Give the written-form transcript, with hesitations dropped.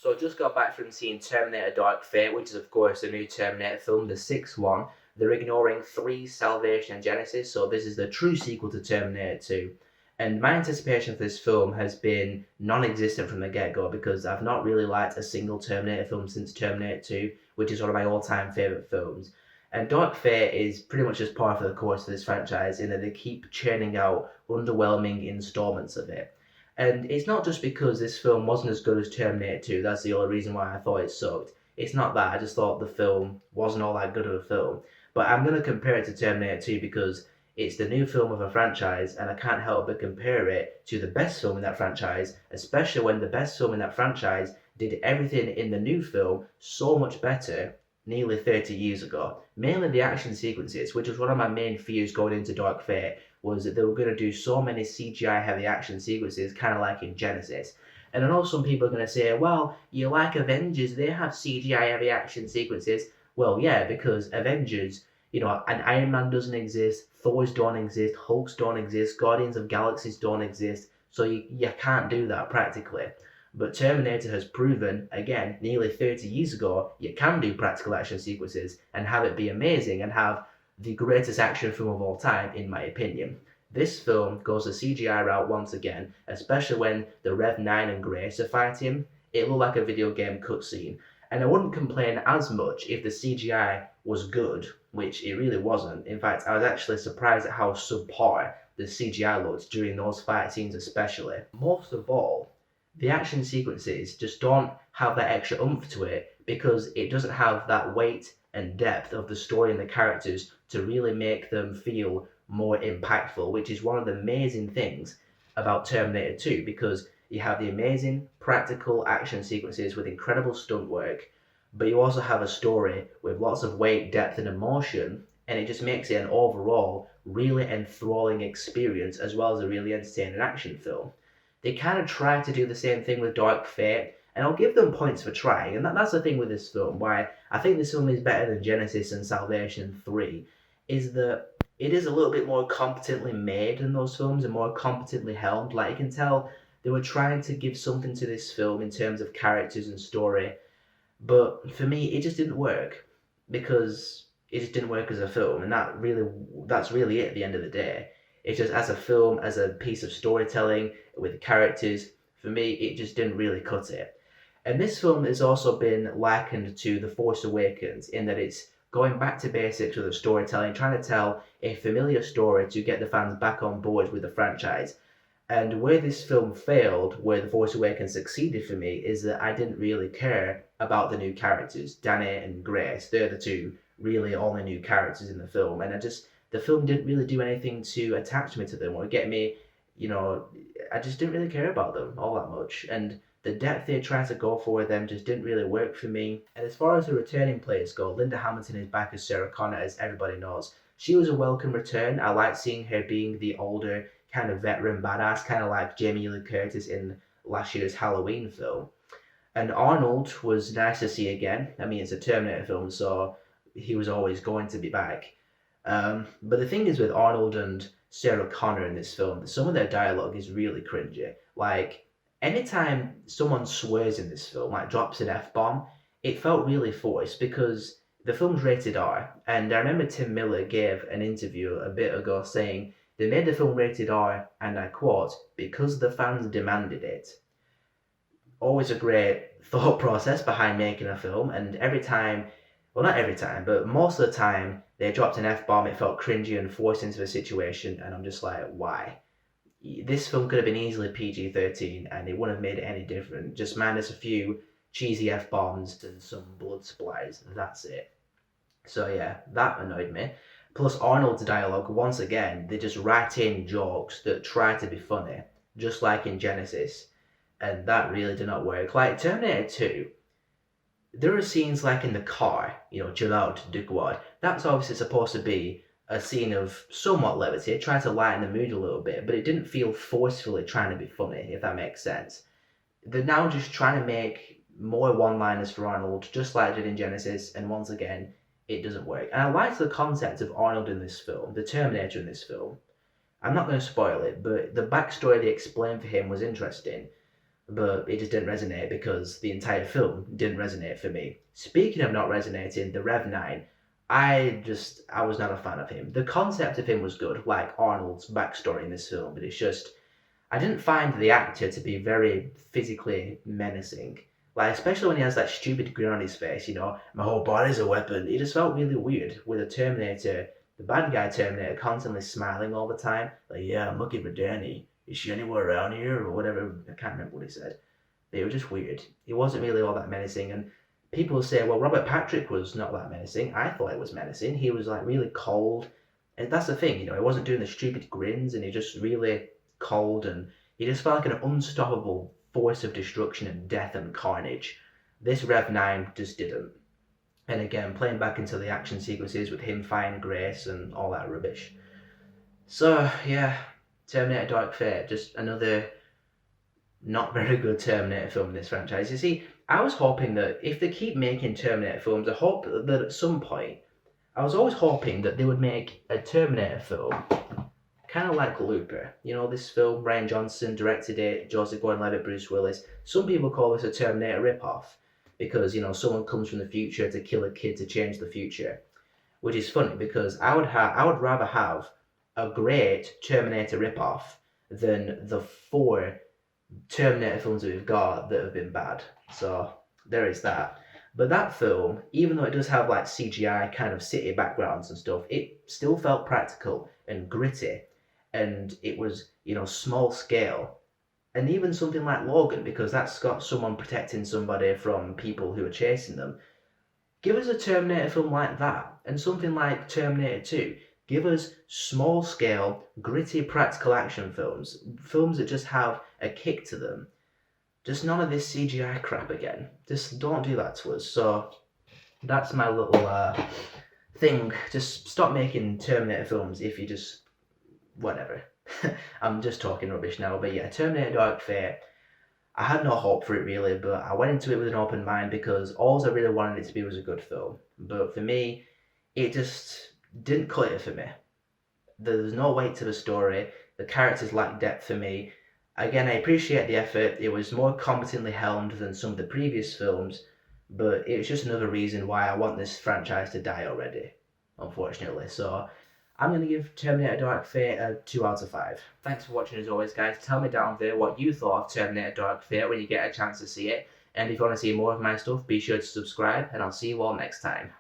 So I just got back from seeing Terminator Dark Fate, which is of course a new Terminator film, the sixth one. They're ignoring 3, Salvation and Genesis, so this is the true sequel to Terminator 2. And my anticipation for this film has been non-existent from the get-go because I've not really liked a single Terminator film since Terminator 2, which is one of my all-time favourite films. And Dark Fate is pretty much just par for the course for this franchise in that they keep churning out underwhelming installments of it. And it's not just because this film wasn't as good as Terminator 2, that's the only reason why I thought it sucked. It's not that, I just thought the film wasn't all that good of a film. But I'm going to compare it to Terminator 2 because it's the new film of a franchise, and I can't help but compare it to the best film in that franchise, especially when the best film in that franchise did everything in the new film so much better nearly 30 years ago. Mainly the action sequences, which was one of my main fears going into Dark Fate, was that they were going to do so many CGI heavy action sequences, kind of like in Genesis. And I know some people are going to say, well, you like Avengers, they have CGI heavy action sequences. Well, yeah, because Avengers, an Iron Man doesn't exist, Thor's don't exist, Hulk's don't exist, Guardians of Galaxies don't exist, so you can't do that practically. But Terminator has proven, again, nearly 30 years ago, you can do practical action sequences and have it be amazing and have the greatest action film of all time, in my opinion. This film goes the CGI route once again, especially when the Rev 9 and Grace are fighting. It looked like a video game cutscene. And I wouldn't complain as much if the CGI was good, which it really wasn't. In fact, I was actually surprised at how subpar the CGI looked during those fight scenes especially. Most of all, the action sequences just don't have that extra oomph to it because it doesn't have that weight and depth of the story and the characters to really make them feel more impactful, which is one of the amazing things about Terminator 2 because you have the amazing practical action sequences with incredible stunt work, but you also have a story with lots of weight, depth, and emotion, and it just makes it an overall really enthralling experience as well as a really entertaining action film. They kind of try to do the same thing with Dark Fate, and I'll give them points for trying. And that's the thing with this film, why I think this film is better than Genesis and Salvation 3, is that it is a little bit more competently made than those films and more competently helmed. Like, you can tell they were trying to give something to this film in terms of characters and story, but for me, it just didn't work because it just didn't work as a film, and that's really it at the end of the day. It's just as a film, as a piece of storytelling with characters, for me, it just didn't really cut it. And this film has also been likened to The Force Awakens in that it's going back to basics with the storytelling, trying to tell a familiar story to get the fans back on board with the franchise. And where this film failed, where The Force Awakens succeeded for me, is that I didn't really care about the new characters, Danny and Grace. They're the two really only new characters in the film, and the film didn't really do anything to attach me to them or get me, you know, I just didn't really care about them all that much. And the depth they tried to go for with them just didn't really work for me. And as far as the returning players go, Linda Hamilton is back as Sarah Connor, as everybody knows. She was a welcome return. I like seeing her being the older, kind of veteran badass, kind of like Jamie Lee Curtis in last year's Halloween film. And Arnold was nice to see again. I mean, it's a Terminator film, so he was always going to be back. But the thing is with Arnold and Sarah Connor in this film, some of their dialogue is really cringy. Like, anytime someone swears in this film, like drops an F bomb, it felt really forced because the film's rated R. And I remember Tim Miller gave an interview a bit ago saying they made the film rated R, and I quote, because the fans demanded it. Always a great thought process behind making a film, and every time, well, not every time, but most of the time they dropped an F bomb, it felt cringy and forced into a situation, and I'm just like, why? This film could have been easily PG-13 and it wouldn't have made it any different. Just minus a few cheesy F bombs and some blood splatters. That's it. So yeah, that annoyed me. Plus Arnold's dialogue, once again, they just write in jokes that try to be funny, just like in Genesis, and that really did not work. Like Terminator 2, there are scenes like in the car, Gerard Duquad. That's obviously supposed to be a scene of somewhat levity, trying to lighten the mood a little bit, but it didn't feel forcefully trying to be funny, if that makes sense. They're now just trying to make more one-liners for Arnold, just like they did in Genesis, and once again, it doesn't work. And I liked the concept of Arnold in this film, the Terminator in this film. I'm not going to spoil it, but the backstory they explained for him was interesting. but it just didn't resonate because the entire film didn't resonate for me. Speaking of not resonating, the Rev 9, I was not a fan of him. The concept of him was good, like Arnold's backstory in this film, but it's just I didn't find the actor to be very physically menacing. Like, especially when he has that stupid grin on his face, my whole body's a weapon. It just felt really weird with a Terminator, the bad guy Terminator, constantly smiling all the time. Like, yeah, I'm looking for Danny. Is she anywhere around here? Or whatever. I can't remember what he said. But it was just weird. It wasn't really all that menacing. And people say, well, Robert Patrick was not that menacing. I thought it was menacing. He was like really cold. And that's the thing, he wasn't doing the stupid grins and he just really cold, and he just felt like an unstoppable force of destruction and death and carnage. This Rev 9 just didn't. And again, playing back into the action sequences with him fighting Grace and all that rubbish. So, yeah, Terminator Dark Fate, just another not very good Terminator film in this franchise. You see, I was hoping that if they keep making Terminator films, I hope that at some point, I was always hoping that they would make a Terminator film kind of like Looper. This film, Ryan Johnson directed it, Joseph Gordon-Levitt, Bruce Willis. Some people call this a Terminator ripoff because, someone comes from the future to kill a kid to change the future, which is funny because I would rather have a great Terminator ripoff than the 4 Terminator films that we've got that have been bad. So there is that. But that film, even though it does have like CGI kind of city backgrounds and stuff, it still felt practical and gritty, and it was small scale. And even something like Logan, because that's got someone protecting somebody from people who are chasing them. Give us a Terminator film like that, and something like Terminator 2. Give us small scale, gritty, practical action films. Films that just have a kick to them. Just none of this CGI crap again. Just don't do that to us. So that's my little thing. Just stop making Terminator films if you just whatever. I'm just talking rubbish now, but yeah, Terminator Dark Fate. I had no hope for it really, but I went into it with an open mind because all I really wanted it to be was a good film. But for me, it just didn't cut it for me. There's no weight to the story. The characters lack depth for me. Again, I appreciate the effort. It was more competently helmed than some of the previous films, but it's just another reason why I want this franchise to die already, unfortunately. So I'm going to give Terminator Dark Fate a 2 out of 5. Thanks for watching as always, guys. Tell me down there what you thought of Terminator Dark Fate when you get a chance to see it. And if you want to see more of my stuff, be sure to subscribe, and I'll see you all next time.